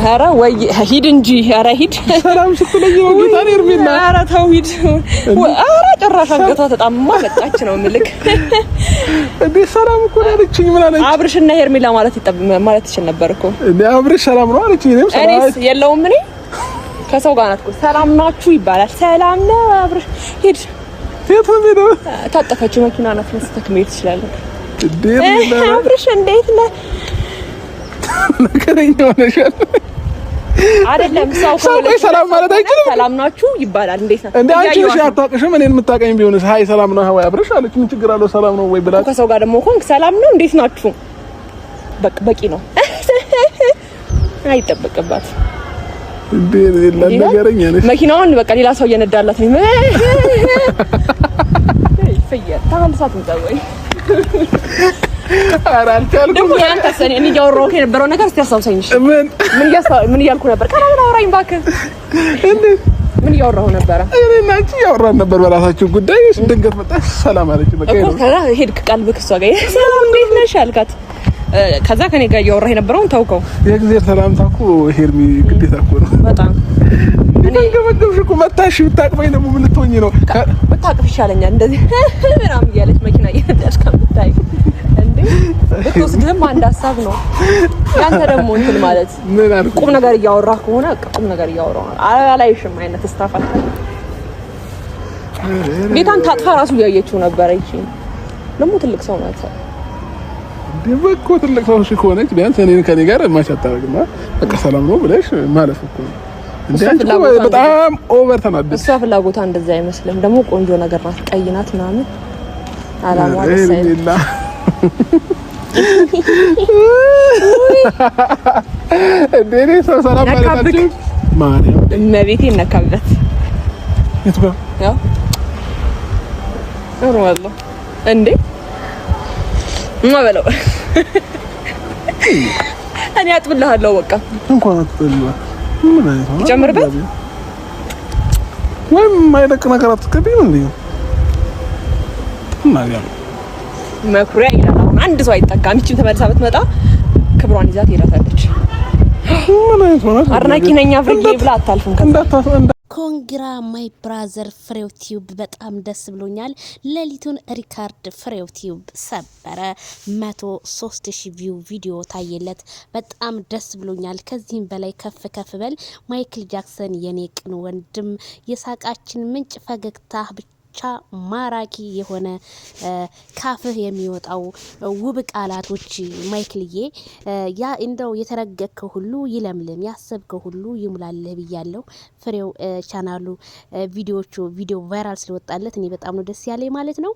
ኧረ ወይ ሂድ እንጂ ኧረ ሂድ ሰላም ስትለኝ ነው ጌታን ኤርሚና ኧረ ተው ሂድ ኧረ ጭራሽ አንገቷ ተጣምማ መጣች ነው ምልክ እንዴ ሰላም እኮ ያለችኝ ምን አለች አብርሽና ሄርሜላ ማለት ይችል ነበር እኮ እንዴ አብርሽ ሰላም ነው አለችኝ እኔም ሰላም የለውም ምን ከሰው ጋር ናት እኮ ሰላም ናችሁ ይባላል ሰላም ነው አብርሽ ሂድ ተፈመደ ታጠፈች መኪና ናት መስጠት መሄድ ይችላል እንዴ አብርሽ እንዴት ነህ ነገረኛ ሆነሻል አይደለም ሰው ሰላም ማለት አይችልም ሰላም ናችሁ ይባላል እንዴት ነው እንዴ አንቺ ነሽ አታውቅሽም እኔን የምታውቀኝ ቢሆንስ ሃይ ሰላም ነው ሃይ አብርሽ አለች ምን ችግር አለው ሰላም ነው ወይ ብላ ከሰው ጋር ደግሞ ሆንክ ሰላም ነው እንዴት ናችሁ በቂ ነው አይጠበቅባት እንዴ ለነገረኛ ነሽ መኪናውን በቃ ሌላ ሰው እየነዳላት ነው ፈየር ታምሳት እንጠወይ አራልታል ደግሞ ያንተ ሰኔ እኔ ያወራው የነበረው ነገር እስቲ አሳውሰኝሽ ምን እያልኩ ነበር ካናላ አወራኝ ባክህ እንዴ ምን እያወራው ነበር እኔና አንቺ ያወራን ነበር በራሳችን ጉዳይ ድንገት መጣሽ ሰላም አለች በቃ እኮ ከዛ ሄድክ ቀልብክ እሷ ጋር ሰላም እንዴት ነሽ አልካት ከዛ ከኔ ጋር ያወራህ የነበረውን ተውከው የእግዚአብሔር ሰላምታ እኮ ሄርሚ ግዴታ እኮ ነው በጣም እኔ ገመገምሽ እኮ መታሽ ብታቅበኝ ደግሞ ምን ልትሆኚ ነው ብታቅፍ ይሻለኛል እንደዚህ ምናምን እያለች መኪና እየነዳች ከምታይ እንዴ ብትወስድህም አንድ ሀሳብ ነው ያንተ ደግሞ እንትን ማለት ምን አልኩ ቁም ነገር እያወራህ ከሆነ ቁም ነገር እያወራህ አላይሽም አይነት ስታፋት ጌታን ታጥፋ ራሱ እያየችው ነበር እቺ ደግሞ ትልቅ ሰው ናት ደበኮ ትልቅ ሰው ሲሆነች ቢያንስ እኔን ከኔ ጋር ማቻታረግማ በቃ ሰላም ነው ብለሽ ማለፍ እኮ እንዴ በጣም ኦቨር ተናደደ እሷ ፍላጎቷ እንደዛ አይመስልም ደግሞ ቆንጆ ነገር ናት ቀይ ናት ምናምን አላማው አይደለም እንዴ ሰው ሰላም ማለታችሁ ማርያም እመቤቴ ነካበት የቱ ጋር ያው ወራሎ እንዴ ማበለው እኔ አጥብልሃለሁ በቃ እንኳን አጥብልዋ ምን አይነት ነው ጨምርበት ወይም ማይደቅ ነገር አትከቢም እንዴ ማርያም መኩሪያ ይላል አሁን አንድ ሰው አይጠጋም እቺም ተመልሳ ብትመጣ ክብሯን ይዛት ይራታለች ምን አይነት ነው አርናቂ ነኝ አፍሪካ ብላ አታልፍም ኮንግራ ማይ ብራዘር ፍሬው ቲዩብ በጣም ደስ ብሎኛል። ሌሊቱን ሪካርድ ፍሬው ቲዩብ ሰበረ 103,000 ቪው ቪዲዮ ታየለት። በጣም ደስ ብሎኛል። ከዚህም በላይ ከፍ ከፍ በል ማይክል ጃክሰን የኔ ቅን ወንድም የሳቃችን ምንጭ ፈገግታ ብቻ ማራኪ የሆነ ካፍህ የሚወጣው ውብ ቃላቶች ማይክልዬ ያ እንደው የተረገከው ሁሉ ይለምልም ያሰብከው ሁሉ ይሙላልህ ብያለሁ። ፍሬው ቻናሉ ቪዲዮ ቫይራል ስለወጣለት እኔ በጣም ነው ደስ ያለኝ ማለት ነው።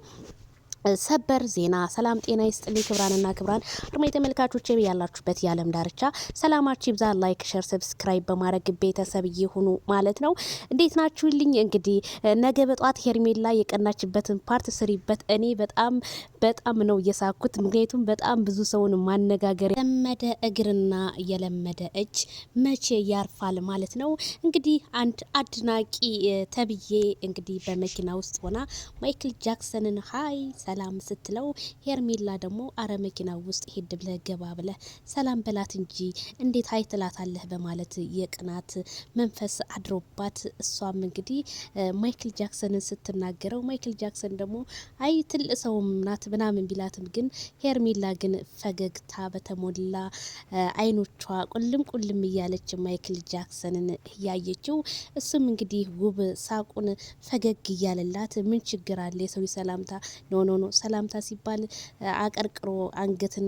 ሰበር ዜና ሰላም ጤና ይስጥልኝ ክብራንና ክብራን አድማጭ ተመልካቾቼ ያላችሁበት የዓለም ዳርቻ ሰላማችሁ ይብዛ። ላይክ ሼር ሰብስክራይብ በማድረግ ቤተሰብ ይሁኑ ማለት ነው። እንዴት ናችሁልኝ? እንግዲህ ነገ በጧት ሄርሜላ የቀናችበትን ፓርት ስሪበት። እኔ በጣም ነው እየሳኩት፣ ምክንያቱም በጣም ብዙ ሰውን ማነጋገር የለመደ እግርና የለመደ እጅ መቼ ያርፋል ማለት ነው። እንግዲህ አንድ አድናቂ ተብዬ እንግዲህ በመኪና ውስጥ ሆና ማይክል ጃክሰንን ሃይ ሰላም ስትለው ሄርሜላ ደግሞ አረ መኪና ውስጥ ሄድ ብለ ገባ ብለ ሰላም በላት እንጂ እንዴት ሀይ ትላታለህ በማለት የቅናት መንፈስ አድሮባት እሷም እንግዲህ ማይክል ጃክሰንን ስትናገረው ማይክል ጃክሰን ደግሞ አይ ትልቅ ሰውም ናት ምናምን ቢላትም ግን ሄርሜላ ግን ፈገግታ በተሞላ አይኖቿ ቁልም እያለች ማይክል ጃክሰንን እያየችው እሱም እንግዲህ ውብ ሳቁን ፈገግ እያለላት ምን ችግር አለ የሰው ሰላምታ ኖ ሰላምታ ሲባል አቀርቅሮ አንገትን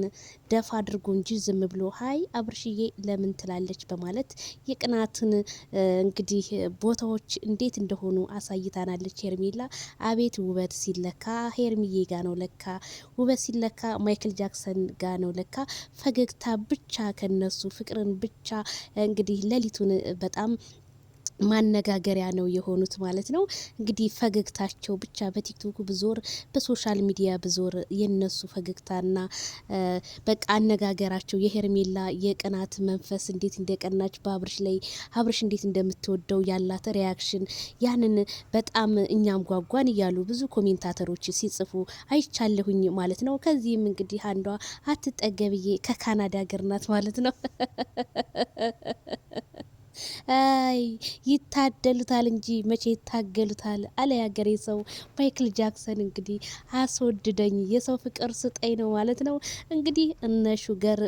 ደፋ አድርጎ እንጂ ዝም ብሎ ሀይ አብርሽዬ ለምን ትላለች በማለት የቅናትን እንግዲህ ቦታዎች እንዴት እንደሆኑ አሳይታናለች ሄርሜላ። አቤት ውበት ሲለካ ሄርሚዬ ጋ ነው ለካ ውበት ሲለካ ማይክል ጃክሰን ጋ ነው ለካ ፈገግታ ብቻ ከነሱ ፍቅርን ብቻ እንግዲህ ሌሊቱን በጣም ማነጋገሪያ ነው የሆኑት ማለት ነው። እንግዲህ ፈገግታቸው ብቻ በቲክቶክ ብዞር በሶሻል ሚዲያ ብዞር የነሱ ፈገግታና በቃ አነጋገራቸው የሄርሜላ የቅናት መንፈስ እንዴት እንደቀናች በአብርሽ ላይ አብርሽ እንዴት እንደምትወደው ያላት ሪያክሽን ያንን በጣም እኛም ጓጓን እያሉ ብዙ ኮሜንታተሮች ሲጽፉ አይቻለሁኝ ማለት ነው። ከዚህም እንግዲህ አንዷ አትጠገብዬ ከካናዳ ሀገር ናት ማለት ነው። አይ ይታደሉታል እንጂ መቼ ይታገሉታል አለ ያገሬ ሰው። ማይክል ጃክሰን እንግዲህ አስወድደኝ የሰው ፍቅር ስጠኝ ነው ማለት ነው። እንግዲህ እነ ሹገር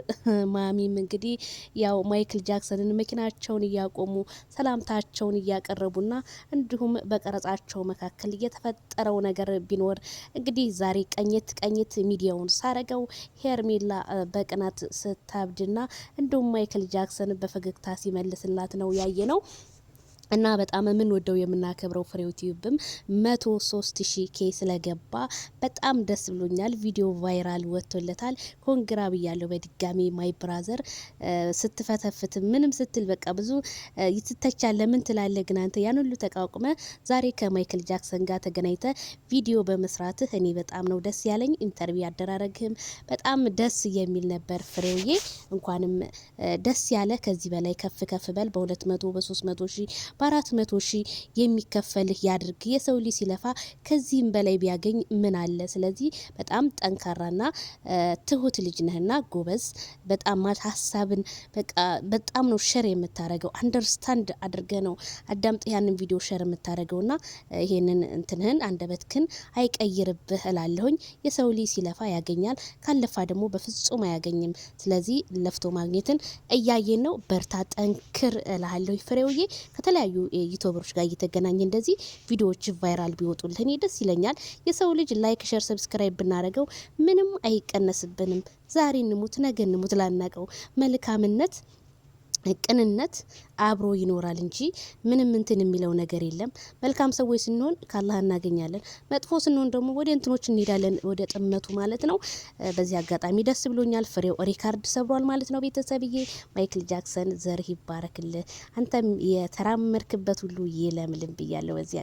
ማሚም እንግዲህ ያው ማይክል ጃክሰንን መኪናቸውን እያቆሙ ሰላምታቸውን እያቀረቡና እንዲሁም በቀረጻቸው መካከል የተፈጠረው ነገር ቢኖር እንግዲህ ዛሬ ቀኘት ሚዲያውን ሳረገው ሄርሜላ በቅናት ስታብድና እንዲሁም ማይክል ጃክሰን በፈገግታ ሲመልስላት ነው ያየ ነው። እና በጣም የምንወደው የምናከብረው ፍሬው ቲዩብም 103,000 ኬ ስለገባ በጣም ደስ ብሎኛል። ቪዲዮ ቫይራል ወጥቶለታል። ኮንግራ ብያለሁ በድጋሚ ማይ ብራዘር። ስትፈተፍት ምንም ስትል በቃ ብዙ ይትተቻለ ምን ትላለ ግን አንተ ያን ሁሉ ተቃውቀመ ዛሬ ከማይክል ጃክሰን ጋር ተገናኝተ ቪዲዮ በመስራትህ እኔ በጣም ነው ደስ ያለኝ። ኢንተርቪው ያደራረግህም በጣም ደስ የሚል ነበር ፍሬውዬ። እንኳንም ደስ ያለ ከዚህ በላይ ከፍ በል በ200 በ300 ሺህ በ400 ሺህ የሚከፈልህ ያድርግ። የሰው ልጅ ሲለፋ ከዚህም በላይ ቢያገኝ ምን አለ። ስለዚህ በጣም ጠንካራና ትሁት ልጅ ነህና ጎበዝ። በጣም ሀሳብን በቃ በጣም ነው ሼር የምታረገው። አንደርስታንድ አድርገ ነው አዳምጥ ያንን ቪዲዮ ሼር የምታረገውና ይሄንን እንትንህን አንደበትክን አይቀይርብህ እላለሁኝ። የሰው ልጅ ሲለፋ ያገኛል፣ ካለፋ ደግሞ በፍጹም አያገኝም። ስለዚህ ለፍቶ ማግኘትን እያየን ነው። በርታ፣ ጠንክር እላለሁ ፍሬውዬ። ከተለያዩ ዩቲዩበሮች ጋር እየተገናኘ እንደዚህ ቪዲዮዎች ቫይራል ቢወጡልህ እኔ ደስ ይለኛል። የሰው ልጅ ላይክ፣ ሼር፣ ሰብስክራይብ ብናረገው ምንም አይቀነስብንም። ዛሬ እንሙት ነገ እንሙት ላናቀው መልካምነት ቅንነት አብሮ ይኖራል እንጂ ምንም እንትን የሚለው ነገር የለም። መልካም ሰዎች ስንሆን ካላህ እናገኛለን፣ መጥፎ ስንሆን ደግሞ ወደ እንትኖች እንሄዳለን፣ ወደ ጥመቱ ማለት ነው። በዚህ አጋጣሚ ደስ ብሎኛል። ፍሬው ሪካርድ ሰብሯል ማለት ነው። ቤተሰብዬ ማይክል ጃክሰን ዘርህ ይባረክልህ፣ አንተም የተራመርክበት ሁሉ ይለምልም ብያለሁ በዚህ